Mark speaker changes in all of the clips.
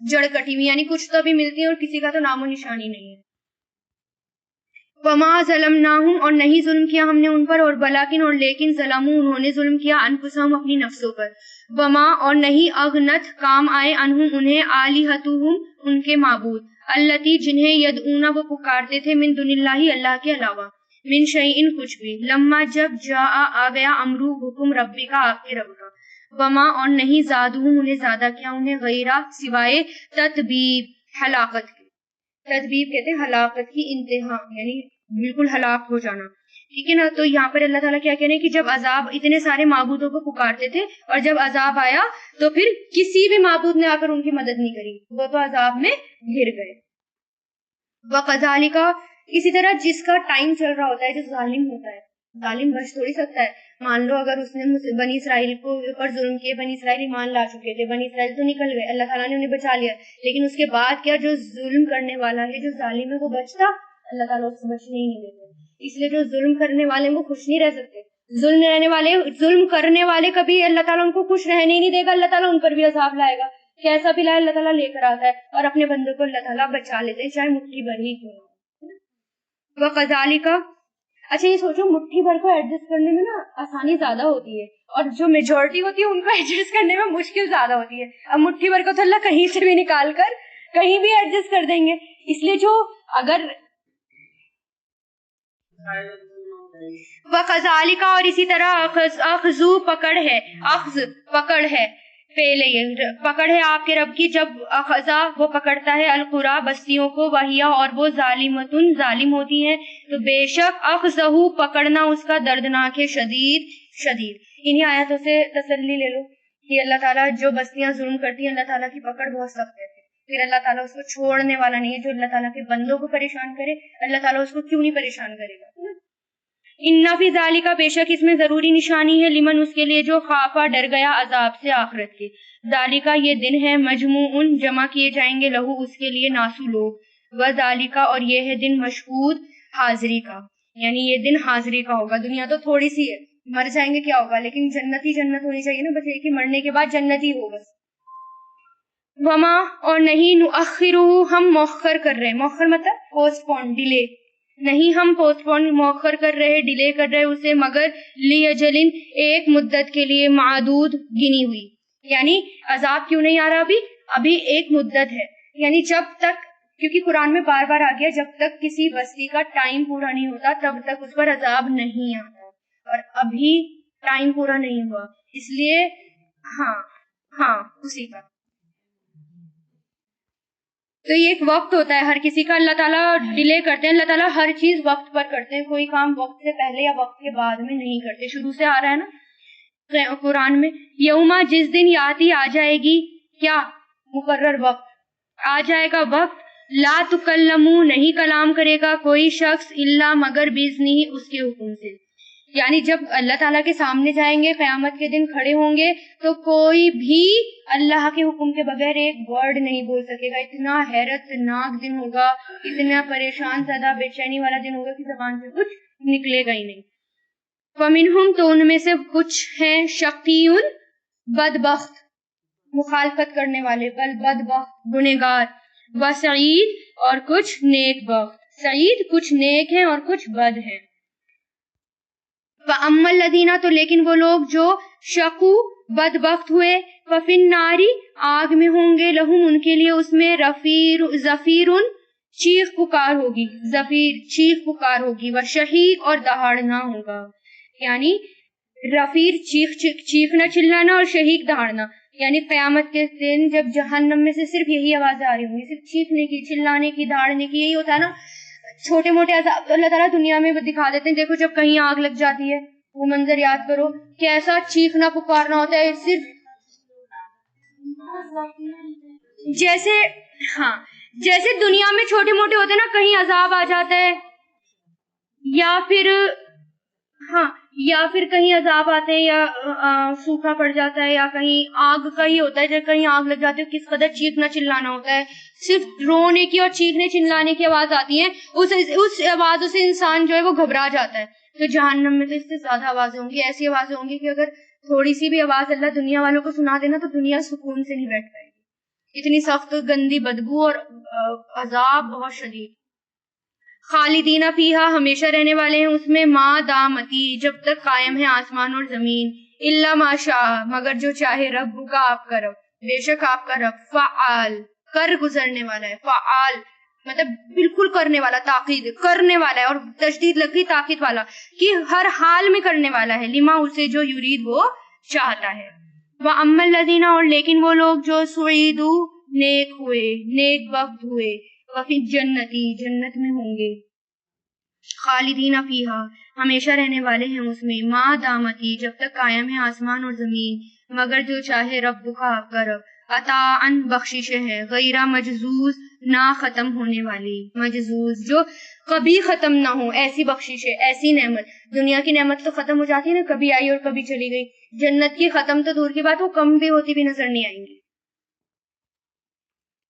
Speaker 1: جڑ کٹی ہوئی، یعنی کچھ تو بھی ملتی ہے اور کسی کا تو نام و نشانی نہیں ہے. وما ظلمناہم، اور نہیں ظلم کیا ہم نے ان پر، اور بلاکن اور لیکن ظلموا انہوں نے ظلم کیا انفسہم اپنی نفسوں پر. وما اور نہیں اغنت کام آئے انہم انہیں آلہتہم ان کے معبود التی جنہیں یدعون وہ پکارتے تھے من دون اللہ اللہ کے علاوہ من شیئن کچھ بھی لما جب جاء آ گیا امرو حکم ربی کا آپ کے رب کا. وما اور نہیں زادہم انہیں زیادہ کیا انہیں غیرہ سوائے تتبیب ہلاکت کی. تدبیب کہتے ہیں ہلاکت کی انتہا، یعنی بالکل ہلاک ہو جانا. ٹھیک ہے نا. تو یہاں پر اللہ تعالیٰ کیا کہہ رہے ہیں کہ جب عذاب اتنے سارے معبودوں کو پکارتے تھے اور جب عذاب آیا تو پھر کسی بھی معبود نے آ کر ان کی مدد نہیں کری، وہ تو عذاب میں گر گئے. وَقَذَالِكَ اسی طرح جس کا ٹائم چل رہا ہوتا ہے، جو ظالم ہوتا ہے، ظالم بچ تھوڑی سکتا ہے. مان لو اگر اس نے بنی اسرائیل کو اوپر ظلم کیے، بنی اسرائیل ایمان لا چکے تھے، بنی اسرائیل تو نکل گئے، اللہ تعالیٰ نے انہیں بچا لیا، لیکن اس کے بعد کیا جو ظلم کرنے والا ہے، جو ظالم ہے، وہ بچتا؟ اللہ تعالیٰ اس سے بچنے ہی نہیں دیتے. اس لیے جو ظلم کرنے والے ہیں وہ خوش نہیں رہ سکتے. ظلم کرنے والے کبھی اللہ تعالیٰ ان کو خوش رہنے ہی نہیں دے گا، اللہ تعالیٰ ان پر بھی عذاب لائے گا. کیسا بھی لائے اللہ تعالیٰ لے کر آتا ہے، اور اپنے بندوں کو اللہ تعالیٰ بچا لیتے ہیں، چاہے مٹھی بھر ہی کیوں نہ. وَقَذَالِكَ اچھا یہ سوچو مٹھی بھر کو ایڈجسٹ کرنے میں نا آسانی زیادہ ہوتی ہے، اور جو میجورٹی ہوتی ہے ان کو ایڈجسٹ کرنے میں مشکل زیادہ ہوتی ہے. اب مٹھی بھر کو تو اللہ کہیں سے بھی نکال کر کہیں بھی ایڈجسٹ کر دیں گے. اس لیے جو اگر وَقَذَالِكَ اور اسی طرح اخذو پکڑ ہے، اخذ پکڑ ہے، پہلے یہ پکڑ ہے آپ کے رب کی جب اخذا وہ پکڑتا ہے القرى بستیوں کو وہیا اور وہ ظالمتن ظالم ہوتی ہیں تو بے شک اخذہ پکڑنا اس کا دردناک ہے شدید شدید. انہی آیاتوں سے تسلی لے لو کہ اللہ تعالیٰ جو بستیاں ظلم کرتی ہیں اللہ تعالیٰ کی پکڑ بہت سخت ہے. پھر اللہ تعالیٰ اس کو چھوڑنے والا نہیں ہے. جو اللہ تعالیٰ کے بندوں کو پریشان کرے اللہ تعالیٰ اس کو کیوں نہیں پریشان کرے گا. ان فی ذالک بے شک اس میں ضروری نشانی ہے لمن اس کے لیے جو خافا ڈر گیا عذاب سے آخرت کے. ذالک یہ دن ہے مجموعن جمع کیے جائیں گے لہو اس کے لیے ناسو لوگ و ذالک اور یہ ہے دن مشہود حاضری کا، یعنی یہ دن حاضری کا ہوگا. دنیا تو تھوڑی سی ہے، مر جائیں گے کیا ہوگا، لیکن جنت ہی جنت ہونی چاہیے نا، بس ایک ہی مرنے کے بعد جنت ہی ہوگا. وما اور نہیں نؤخرہ ہم مؤخر کر رہے، مؤخر مطلب پوسٹ پون ڈیلے، نہیں ہم پوسٹ پون مؤخر کر رہے ڈیلے کر رہے اسے مگر لیجلن ایک مدت کے لیے معدود گنی ہوئی. یعنی عذاب کیوں نہیں آ رہا ابھی ایک مدت ہے، یعنی جب تک، کیونکہ قرآن میں بار بار آ گیا جب تک کسی بستی کا ٹائم پورا نہیں ہوتا تب تک اس پر عذاب نہیں آتا، اور ابھی ٹائم پورا نہیں ہوا اس لیے ہاں اسی کا. تو یہ ایک وقت ہوتا ہے ہر کسی کا، اللہ تعالیٰ ڈیلے کرتے ہیں، اللہ تعالیٰ ہر چیز وقت پر کرتے ہیں، کوئی کام وقت سے پہلے یا وقت کے بعد میں نہیں کرتے. شروع سے آ رہا ہے نا قرآن میں، یوما جس دن یاتی آ جائے گی، کیا مقرر وقت آ جائے گا، وقت لا تکلمو نہیں کلام کرے گا کوئی شخص الا مگر باذنہ اس کے حکم سے. یعنی جب اللہ تعالیٰ کے سامنے جائیں گے قیامت کے دن کھڑے ہوں گے تو کوئی بھی اللہ کے حکم کے بغیر ایک ورڈ نہیں بول سکے گا. اتنا حیرت ناک دن ہوگا، اتنا پریشان زدہ بے چینی والا دن ہوگا کہ زبان سے کچھ نکلے گا ہی نہیں. فمنہم تو ان میں سے کچھ ہیں شقیون بدبخت مخالفت کرنے والے، بدبخت گنہگار، وسعید اور کچھ نیک بخت. سعید کچھ نیک ہیں اور کچھ بد ہیں. فَأَمَّا الَّذِينَ تو لیکن وہ لوگ جو شقو بدبخت ہوئے فَفِي النَّارِ آگ میں ہوں گے، لہم ان کے لیے اس میں زفیرن چیخ پکار ہوگی، زفیر چیخ پکار ہوگی، وشہیق اور دہاڑنا ہوگا. یعنی رفیر چیخنا چلانا اور شہیق دہاڑنا، یعنی قیامت کے دن جب جہنم میں سے صرف یہی آوازیں آ رہی ہوں گی، صرف چیخنے کی، چلانے کی، دہاڑنے کی. یہی ہوتا ہے نا چھوٹے موٹے عذاب تو اللہ تعالیٰ دنیا میں دکھا دیتے ہیں. دیکھو جب کہیں آگ لگ جاتی ہے وہ منظر یاد کرو کیسا چیخنا پکارنا ہوتا ہے. صرف جیسے دنیا میں چھوٹے موٹے ہوتے ہیں نا، کہیں عذاب آ جاتا ہے یا پھر کہیں عذاب آتے ہیں یا سوکھا پڑ جاتا ہے یا کہیں آگ کا ہی ہوتا ہے، جب کہیں آگ لگ جاتی ہے کس قدر چیخنا چلانا ہوتا ہے. صرف رونے کی اور چیخنے چلانے کی آواز آتی ہے، اس آوازوں سے انسان جو ہے وہ گھبرا جاتا ہے. تو جہنم میں تو اس سے زیادہ آوازیں ہوں گی، ایسی آوازیں ہوں گی کہ اگر تھوڑی سی بھی آواز اللہ دنیا والوں کو سنا دینا تو دنیا سکون سے نہیں بیٹھ پائے گی. اتنی سخت گندی بدبو اور عذاب بہت شدید. خالدین فیہا ہمیشہ رہنے والے ہیں اس میں، ما دامتی جب تک قائم ہے آسمان اور زمین، الا ما شاء مگر جو چاہے، رب کا آپ کا رب، بے شک آپ کا رب، فعال کر گزرنے والا ہے، فعال مطلب بالکل کرنے والا، تاکید کرنے والا ہے، اور تشدید لگ گئی تاکید والا کہ ہر حال میں کرنے والا ہے، لما اسے جو یرید وہ چاہتا ہے. وَأَمَّا الَّذِينَ اور لیکن وہ لوگ جو سعیدو نیک ہوئے، نیک وقت ہوئے، وفی جنتی جنت میں ہوں گے، خالدین فیہا ہمیشہ رہنے والے ہیں اس میں، ما دامتی جب تک قائم ہے آسمان اور زمین، مگر جو چاہے رب کا آپ کا رب، عطاءً بخشش ہے، غیرہ مجزوز نہ ختم ہونے والی، مجزوز جو کبھی ختم نہ ہو، ایسی بخشش ہے، ایسی نعمت. دنیا کی نعمت تو ختم ہو جاتی ہے نا، کبھی آئی اور کبھی چلی گئی. جنت کی ختم تو دور کی بات، وہ کم بھی ہوتی بھی نظر نہیں آئیں گی.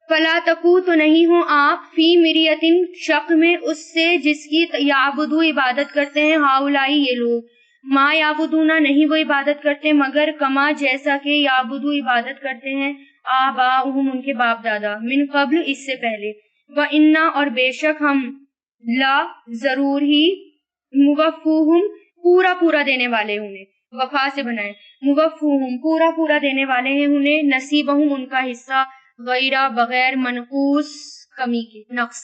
Speaker 1: فلا تکو تو نہیں ہو آپ، فی مریتن شک میں اس سے جس کی یعبدو عبادت کرتے ہیں، ہاؤلائی یہ لوگ، ما یعبدونا نہیں وہ عبادت کرتے مگر کما جیسا کہ یعبدو عبادت کرتے ہیں آباؤہم ان کے باپ دادا، من قبل اس سے پہلے، وَإِنَّا اور بے شک ہم، لا ضرور ہی، موفوہم پورا پورا دینے والے انہیں، وفا سے بنائے، موفوہم پورا پورا دینے والے ہیں انہیں، نصیبہم ان کا حصہ، غیرہ بغیر منقوص کمی کے، نقص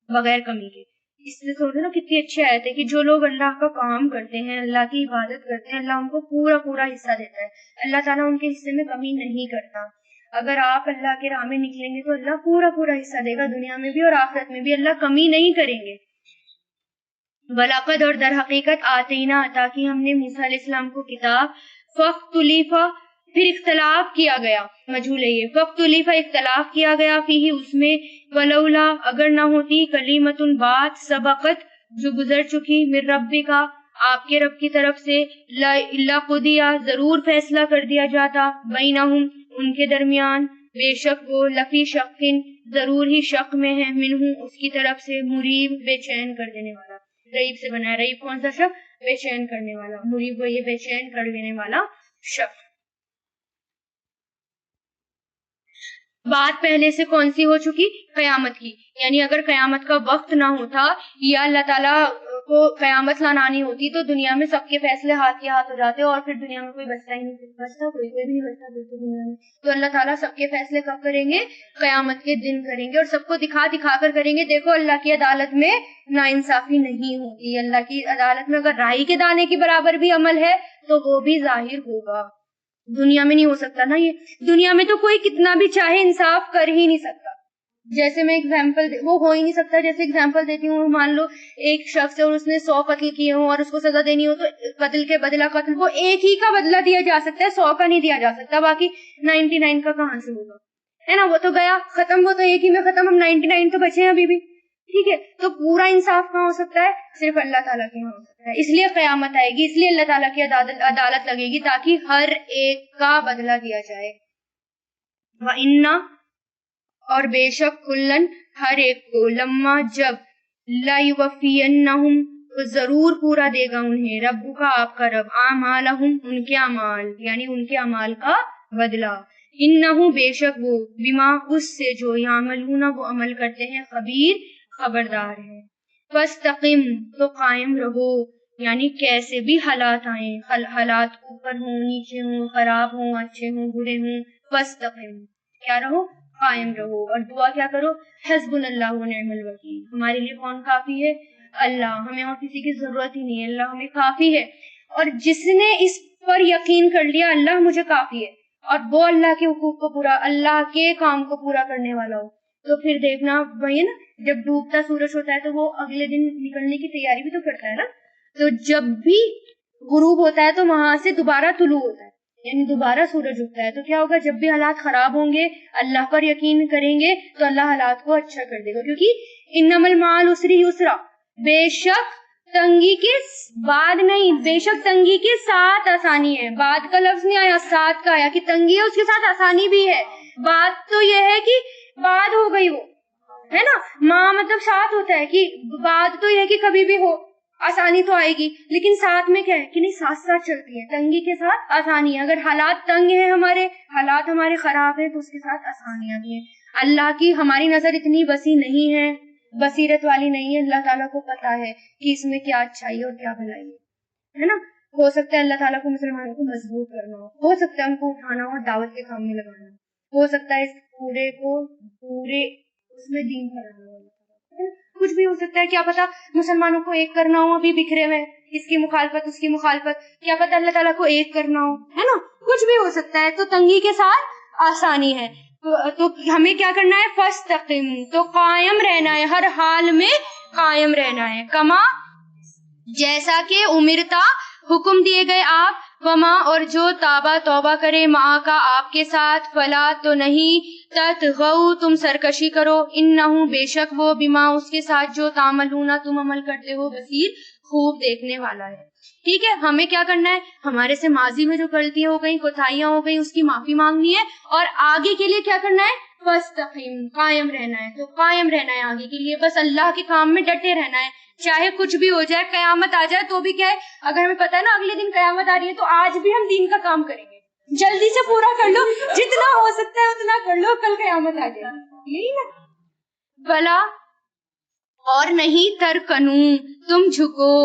Speaker 1: بغیر کمی کے. اس سے سوچو نا کتنی اچھی آیت ہے کہ جو لوگ اللہ کا کام کرتے ہیں، اللہ کی عبادت کرتے ہیں، اللہ ان کو پورا پورا حصہ دیتا ہے. اللہ تعالیٰ ان کے حصے میں کمی نہیں کرتا. اگر آپ اللہ کے راہ میں نکلیں گے تو اللہ پورا پورا حصہ دے گا، دنیا میں بھی اور آخرت میں بھی اللہ کمی نہیں کریں گے. وَلَقَدْ اور در حقیقت آتینا عطا کی ہم نے موسیٰ علیہ السلام کو کتاب، فَاخْتُلِفَ پھر اختلاف کیا گیا، مجہول ہے یہ، فَاخْتُلِفَ اختلاف کیا گیا، فیہ اس میں، وَلَوْلَا اگر نہ ہوتی، کلیمۃ بات، سبقت جو گزر چکی، من ربک آپ کے رب کی طرف سے، لَقُضِیَ ضرور فیصلہ کر دیا جاتا، بینہم ان کے درمیان، بے شک وہ، لفی شقٍ ضرور ہی شک میں ہے، منہ اس کی طرف سے، مریب بے چین کر دینے والا. ریب سے بنا ہے، ریب کون سا شک؟ بے چین کرنے والا، مریب وہ یہ بے چین کر لینے والا شک. بات پہلے سے کون سی ہو چکی؟ قیامت کی. یعنی اگر قیامت کا وقت نہ ہوتا یا اللہ تعالیٰ کو قیامت لانانی ہوتی تو دنیا میں سب کے فیصلے ہاتھ کے ہاتھ ہو جاتے اور پھر دنیا میں کوئی بچتا ہی نہیں بچتا، کوئی بھی نہیں بچتا بالکل دنیا میں. تو اللہ تعالیٰ سب کے فیصلے کب کریں گے؟ قیامت کے دن کریں گے، اور سب کو دکھا دکھا کر کریں گے. دیکھو اللہ کی عدالت میں ناانصافی نہیں ہوتی. اللہ کی عدالت میں اگر رائی کے دانے کے برابر بھی عمل ہے تو وہ بھی ظاہر ہوگا. دنیا میں نہیں ہو سکتا نا یہ. دنیا میں تو کوئی کتنا بھی چاہے انصاف کر ہی نہیں سکتا. جیسے میں اگزامپل وہ ہو ہی نہیں سکتا. جیسے اگزامپل دیتی ہوں، مان لو ایک شخص ہے اور اس نے 100 قتل کیے ہوں اور اس کو سزا دینی ہو تو قتل کے بدلہ قتل کو ایک ہی کا بدلہ دیا جا سکتا ہے، 100 کا نہیں دیا جا سکتا. باقی 99 کا کہاں سے ہوگا، ہے نا؟ وہ تو گیا ختم، وہ تو ایک ہی میں ختم، ہم 99 تو بچے ہیں ابھی بھی. ٹھیک ہے، تو پورا انصاف کہاں ہو سکتا ہے؟ صرف اللہ تعالیٰ کے یہاں ہو سکتا ہے. اس لیے قیامت آئے گی، اس لیے اللہ تعالیٰ کی عدالت لگے گی تاکہ ہر ایک کا بدلہ دیا جائے. وَإِنَّا اور بے شک کلن ہر ایک کو، لما جب، لَيُوَفِّيَنَّهُمْ ضرور پورا دے گا انہیں، رب کا آپ کا رب، اعمالہم ان کے اعمال، یعنی ان کے اعمال کا بدلہ. انہ بے شک وہ، بما اس سے جو، یعملون وہ عمل کرتے ہیں، خبیر خبردار ہے. فاستقم تو قائم رہو، یعنی کیسے بھی حالات آئیں، حالات اوپر ہوں نیچے ہوں، خراب ہوں اچھے ہوں برے ہوں، فاستقم کیا رہو؟ قائم رہو. اور دعا کیا کرو؟ حسبنا اللہ ونعم الوکیل، ہمارے لیے کون کافی ہے؟ اللہ، ہمیں اور کسی کی ضرورت ہی نہیں ہے، اللہ ہمیں کافی ہے. اور جس نے اس پر یقین کر لیا اللہ مجھے کافی ہے، اور وہ اللہ کے حقوق کو پورا، اللہ کے کام کو پورا کرنے والا ہو، تو پھر دیکھنا وہی نا، جب ڈوبتا سورج ہوتا ہے تو وہ اگلے دن نکلنے کی تیاری بھی تو کرتا ہے نا. تو جب بھی غروب ہوتا ہے تو وہاں سے دوبارہ طلوع ہوتا ہے، یعنی دوبارہ سورج اگتا ہے. تو کیا ہوگا؟ جب بھی حالات خراب ہوں گے اللہ پر یقین کریں گے تو اللہ حالات کو اچھا کر دے گا. کیونکہ انما الماء العسر یسرا، بے شک تنگی کے بعد نہیں، بے شک تنگی کے ساتھ آسانی ہے. بعد کا لفظ نہیں آیا، ساتھ کا آیا کہ تنگی ہے اس کے ساتھ آسانی بھی ہے. بات تو یہ ہے کہ بعد ہو گئی وہ، ہے نا، ماں مطلب ساتھ ہوتا ہے کہ بات تو یہ ہے کہ کبھی بھی ہو، آسانی تو آئے گی، لیکن ساتھ میں کیا ہے کہ نہیں، ساتھ ساتھ چلتی ہے، تنگی کے ساتھ آسانی ہے. اگر حالات تنگ ہیں، ہمارے حالات ہمارے خراب ہیں، تو اس کے ساتھ آسانیاں بھی ہیں. اللہ کی ہماری نظر اتنی وسیع نہیں ہے، بصیرت والی نہیں ہے. اللہ تعالیٰ کو پتا ہے کہ اس میں کیا اچھائی اور کیا بھلائی ہے نا. ہو سکتا ہے اللہ تعالیٰ کو مسلمانوں کو مضبوط کرنا ہو سکتا ہے ان کو اٹھانا اور دعوت کے کام میں لگانا ہو سکتا ہے اس پورے اس میں دین پھیلانا ہو. کچھ بھی ہو سکتا ہے، کیا پتا مسلمانوں کو ایک کرنا ہو، ابھی بکھرے ہوئے، اس کی مخالفت اس کی مخالفت، کیا پتا اللہ تعالیٰ کو ایک کرنا ہو، ہے نا. کچھ بھی ہو سکتا ہے. تو تنگی کے ساتھ آسانی ہے. تو ہمیں کیا کرنا ہے؟ فاستقم، تو قائم رہنا ہے، ہر حال میں قائم رہنا ہے. کما، جیسا کہ امرتا، حکم دیے گئے آپ، وما، اور جو تابا توبہ کرے، ماں کا آپ کے ساتھ، فلا، تو نہیں، تتغو، تم سرکشی کرو، انہو، بے شک وہ، بما، اس کے ساتھ جو، تعملون، تم عمل کرتے ہو، بصیر، خوب دیکھنے والا ہے. ٹھیک ہے. ہمیں کیا کرنا ہے؟ ہمارے سے ماضی میں جو غلطیاں ہو گئیں، کوتاہیاں ہو گئیں، اس کی معافی مانگنی ہے، اور آگے کے لیے کیا کرنا ہے؟ فاستقم، قائم رہنا ہے. تو قائم رہنا ہے آگے کے لیے، بس اللہ کے کام میں ڈٹے رہنا ہے، چاہے کچھ بھی ہو جائے، قیامت آ جائے تو بھی کیا ہے، اگر ہمیں پتا ہے نا اگلے دن قیامت آ رہی ہے، تو آج بھی ہم دین کا کام کریں گے. جلدی سے پورا کر لو، جتنا ہو سکتا ہے اتنا کر لو، کل قیامت آ جائے. یہی نا. بلا، اور نہیں، ترکنو، تم جھکو،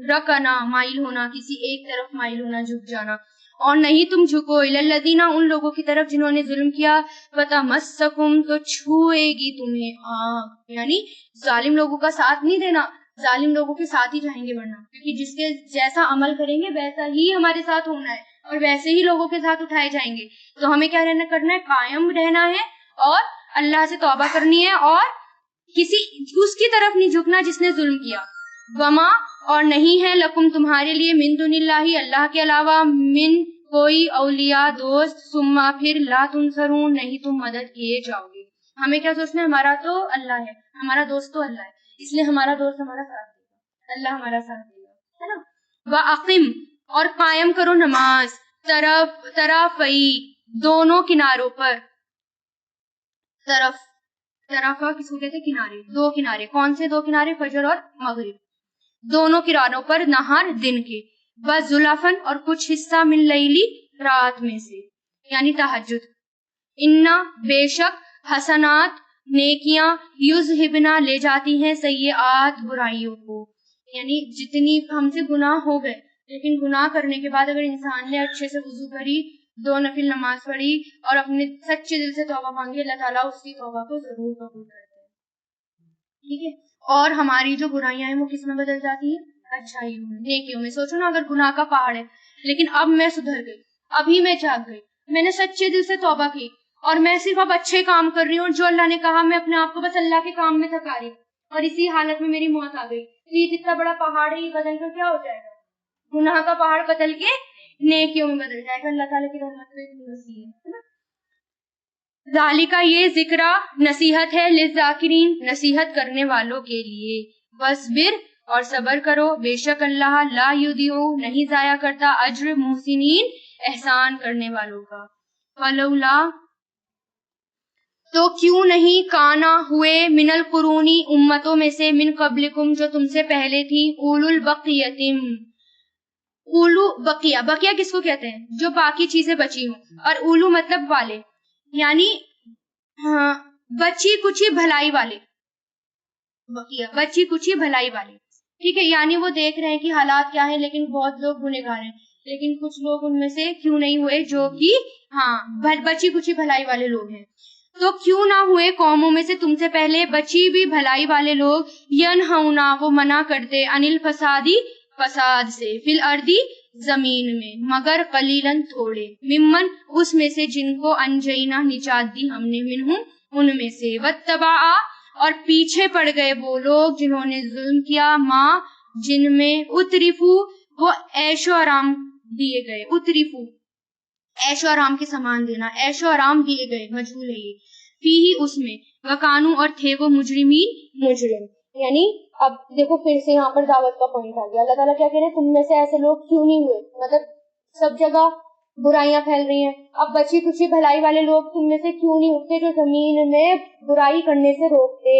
Speaker 1: رکنا، مائل ہونا، کسی ایک طرف مائل ہونا، جھک جانا، اور نہیں تم جھکو، الذین، ان لوگوں کی طرف جنہوں نے ظلم کیا، فتمسکم، تو چھوئے گی تمہیں آگ. یعنی ظالم لوگوں کا ساتھ نہیں دینا، ظالم لوگوں کے ساتھ ہی جائیں گے، ورنہ کیونکہ جس کے جیسا عمل کریں گے ویسا ہی ہمارے ساتھ ہونا ہے، اور ویسے ہی لوگوں کے ساتھ اٹھائے جائیں گے. تو ہمیں کیا کرنا ہے؟ قائم رہنا ہے، اور اللہ سے توبہ کرنی ہے، اور اس کی طرف نہیں جھکنا جس نے ظلم کیا. وما، اور نہیں ہے، لکم، تمہارے لیے، من دون اللہ، اللہ کے علاوہ، من، کوئی، اولیاء، دوست، ثم، پھر، لا تنصرون، نہیں تم مدد کیے جاؤ گے. ہمیں کیا سوچنا ہے؟ ہمارا تو اللہ ہے، ہمارا دوست تو اللہ ہے، اس لیے ہمارا دوست ہمارا ساتھ دے گا، اللہ ہمارا ساتھ دے گا، ہے نا. وَأَقِمْ، اور قائم کرو نماز، طرفئی، دونوں کناروں پر. طرفہ کس کو کہتے ہیں؟ کنارے، دو کنارے. کون سے دو کنارے؟ فجر اور مغرب، دونوں کناروں پر، نہار، دن کے. وَزُلَفًا، اور کچھ حصہ، من لیلی، رات میں سے، یعنی تہجد. اِنَّا، بے شک، حسنات، نیکیاں، یذہبنا، لے جاتی ہیں، سیئات، برائیوں کو. یعنی جتنی ہم سے گناہ ہو گئے، لیکن گناہ کرنے کے بعد اگر انسان نے اچھے سے وضو کری، 2 نفل نماز پڑھی، اور اپنے سچے دل سے توبہ مانگی، اللہ تعالیٰ اس کی توبہ کو ضرور قبول کرتے ہیں. ٹھیک ہے. اور ہماری جو برائیاں ہیں وہ کس میں بدل جاتی ہیں؟ اچھائیوں میں، نیکیوں میں. سوچو نا، اگر گناہ کا پہاڑ ہے، لیکن اب میں سدھر گئی، ابھی میں جاگ گئی، میں نے سچے دل سے توبہ کی، اور میں صرف اب اچھے کام کر رہی ہوں، جو اللہ نے کہا، میں اپنے آپ کو بس اللہ کے کام میں تھکا رہی ہوں، اور اسی حالت میں میری موت آ گئی، تو یہ جتنا بڑا پہاڑ ہے، یہ بدل کر کیا ہو جائے گا؟ گناہ کا پہاڑ بدل کے نیکیوں میں بدل جائے گا. اللہ تعالیٰ کی رحمت تو اتنی وسیع ہے. ذالک، یہ ذکرہ، نصیحت ہے، للذاکرین، نصیحت کرنے والوں کے لیے. وَاصْبِرْ، اور صبر کرو، بے شک اللہ، لا یضیع، نہیں ضائع کرتا، اجر محسنین، احسان کرنے والوں کا. فلولا، تو کیوں نہیں، کانا، ہوئے، من القرونی، امتوں میں سے، من قبلکم، جو تم سے پہلے تھی، اولو البقیتم، اولو، بقیہ، بقیہ کس کو کہتے ہیں؟ جو باقی چیزیں بچی ہوں، اور اولو مطلب والے، یعنی بچی کچی بھلائی والے. بقیہ، بچی کچی بھلائی والے. ٹھیک ہے. یعنی وہ دیکھ رہے ہیں کہ حالات کیا ہیں، لیکن بہت لوگ گنہگار ہیں، لیکن کچھ لوگ ان میں سے کیوں نہیں ہوئے جو کہ بچی کچی بھلائی والے لوگ ہیں. تو کیوں نہ ہوئے قوموں میں سے تم سے پہلے بچی بھی بھلائی والے لوگ، ینہونا، وہ منع کرتے، عن الفسادی، فساد سے، فی الارض، زمین میں، مگر قلیلاً، تھوڑے، ممن، اس میں سے، جن کو انجینا، نجات دی ہم نے، منہم، ان میں سے، واتبعا، اور پیچھے پڑ گئے وہ لوگ جنہوں نے ظلم کیا، ماں، جن میں، اترفو، وہ عیش و آرام دیے گئے، اترفو، عیش و آرام کے سامان دینا، عیش و آرام دیے گئے، مجہول ہے یہ، فیہی، اس میں، وکانو، اور تھے وہ، مجرمین، مجرم. یعنی اب دیکھو پھر سے یہاں پر دعوت کا پوائنٹ آ گیا. اللہ تعالیٰ کیا کہہ رہے ہیں؟ تم میں سے ایسے لوگ کیوں نہیں ہوئے؟ مطلب سب جگہ برائیاں پھیل رہی ہیں، اب بچی کچی بھلائی والے لوگ تم میں سے کیوں نہیں اٹھتے جو زمین میں برائی کرنے سے روکتے؟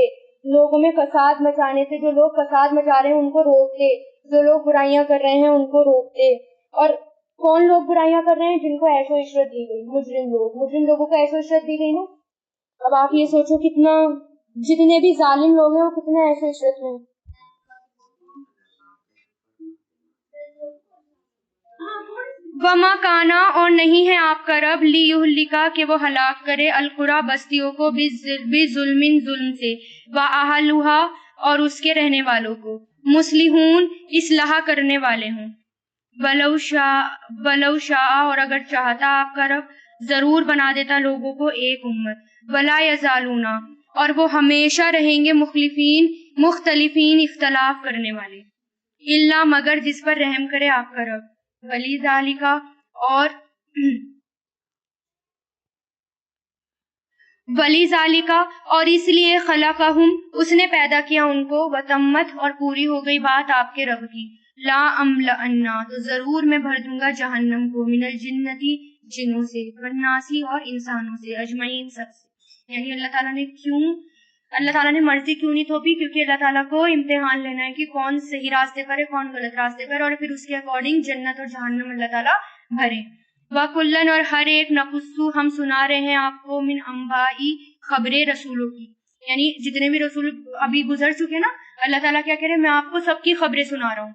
Speaker 1: لوگوں میں فساد مچانے سے، جو لوگ فساد مچا رہے ہیں ان کو روک دے، جو لوگ برائیاں کر رہے ہیں ان کو روک دے۔ اور کون لوگ برائیاں کر رہے ہیں؟ جن کو عیش و عشرت دی گئی، مجرم لوگوں کو عیش و عشرت دی گئی نا۔ اب آپ یہ سوچو کتنا، جتنے بھی ظالم لوگ ہیں وہ کتنا عیش و عشرت میں۔ وما کانا، اور نہیں ہے آپ کا رب، لیہلکا کہ وہ ہلاک کرے، القری بستیوں کو، بظلم ظلم سے، واہلھا اور اس کے رہنے والوں کو، مصلحون اصلاح کرنے والے ہوں، ولو شاء اور اگر چاہتا آپ کا رب ضرور بنا دیتا لوگوں کو ایک امت، ولا یزالون اور وہ ہمیشہ رہیں گے مختلفین اختلاف کرنے والے، الا مگر جس پر رحم کرے آپ کا رب، ولی ذالکا اور اس لیے خلقہم اس نے پیدا کیا ان کو، وتمت اور پوری ہو گئی بات آپ کے رب کی، لا املأنا تو ضرور میں بھر دوں گا جہنم کو، من الجنتی جنوں سے، والناسی اور انسانوں سے، اجمعین سب سے۔ یعنی اللہ تعالیٰ نے مرضی کیوں نہیں تھوپی؟ کیونکہ اللہ تعالیٰ کو امتحان لینا ہے کہ کون صحیح راستے پر ہے، کون غلط راستے پر، اور پھر اس کے اکارڈنگ جنت اور جہنم اللہ تعالیٰ بھرے۔ وَكُلًّا اور ہر ایک نقص ہم سنا رہے ہیں آپ کو، من انبائی خبریں رسولوں کی، یعنی جتنے بھی رسول ابھی گزر چکے نا، اللہ تعالیٰ کیا کہہ رہے ہیں؟ میں آپ کو سب کی خبریں سنا رہا ہوں۔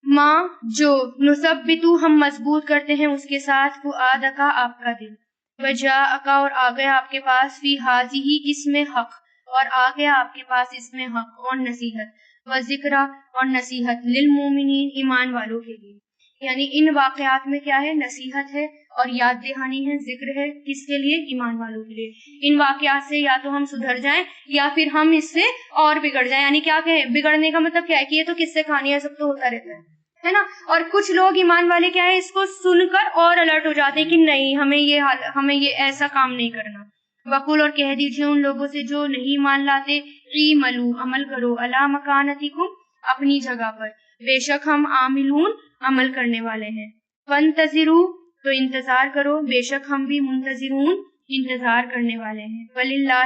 Speaker 1: ماں جو نثبتو ہم مضبوط کرتے ہیں اس کے ساتھ، فؤادکا آپ کا دل، وجاءکا اور آ گیا آپ کے پاس، فی ہذہ اس میں حق اور آ گیا آپ کے پاس اس میں حق اور نصیحت، وذکرى اور نصیحت، للمؤمنین ایمان والوں کے لیے۔ یعنی ان واقعات میں کیا ہے؟ نصیحت ہے اور یاد دہانی ہے، ذکر ہے، کس کے لیے؟ ایمان والوں کے لیے۔ ان واقعات سے یا تو ہم سدھر جائیں یا پھر ہم اس سے اور بگڑ جائیں۔ یعنی کیا کہ بگڑنے کا مطلب کیا ہے کہ یہ تو قصے کہانیاں سب تو ہوتا رہتا ہے نا، اور کچھ لوگ ایمان والے کیا ہے، اس کو سن کر اور الرٹ ہو جاتے ہیں کہ نہیں، ہمیں یہ ایسا کام نہیں کرنا۔ وقول اور کہہ دیجیے ان لوگوں سے جو نہیں مان لاتے، اعملوا عمل کرو، علی مکانتکم اپنی جگہ پر، بے شک ہم عاملون عمل کرنے والے ہیں، فانتظروا تو انتظار کرو، بے شک ہم بھی منتظرون انتظار کرنے والے ہیں، وللہ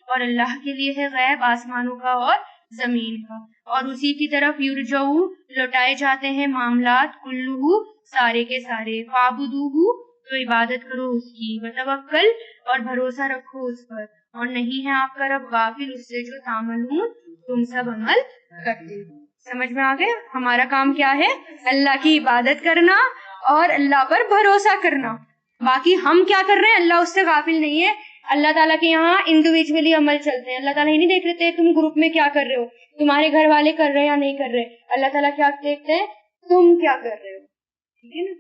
Speaker 1: اور اللہ کے لیے ہے غیب آسمانوں کا اور زمین کا، اور اسی کی طرف یرجعو لوٹائے جاتے ہیں معاملات، کلہ سارے کے سارے، فاعبدوہ تو عبادت کرو اس کی، وتوکل اور بھروسہ رکھو اس پر، اور نہیں ہے آپ کا رب غافل اس سے جو تعملون تم سب عمل کرتے ہو۔ سمجھ میں آ گیا؟ ہمارا کام کیا ہے؟ اللہ کی عبادت کرنا اور اللہ پر بھروسہ کرنا۔ باقی ہم کیا کر رہے ہیں اللہ اس سے غافل نہیں ہے۔ اللہ تعالیٰ کے یہاں انڈیویجولی عمل چلتے ہیں، اللہ تعالیٰ ہی نہیں دیکھ لیتے تم گروپ میں کیا کر رہے ہو، تمہارے گھر والے کر رہے ہیں یا نہیں کر رہے، اللہ تعالیٰ کیا دیکھتے ہیں؟ تم کیا کر رہے ہو، ٹھیک ہے نا۔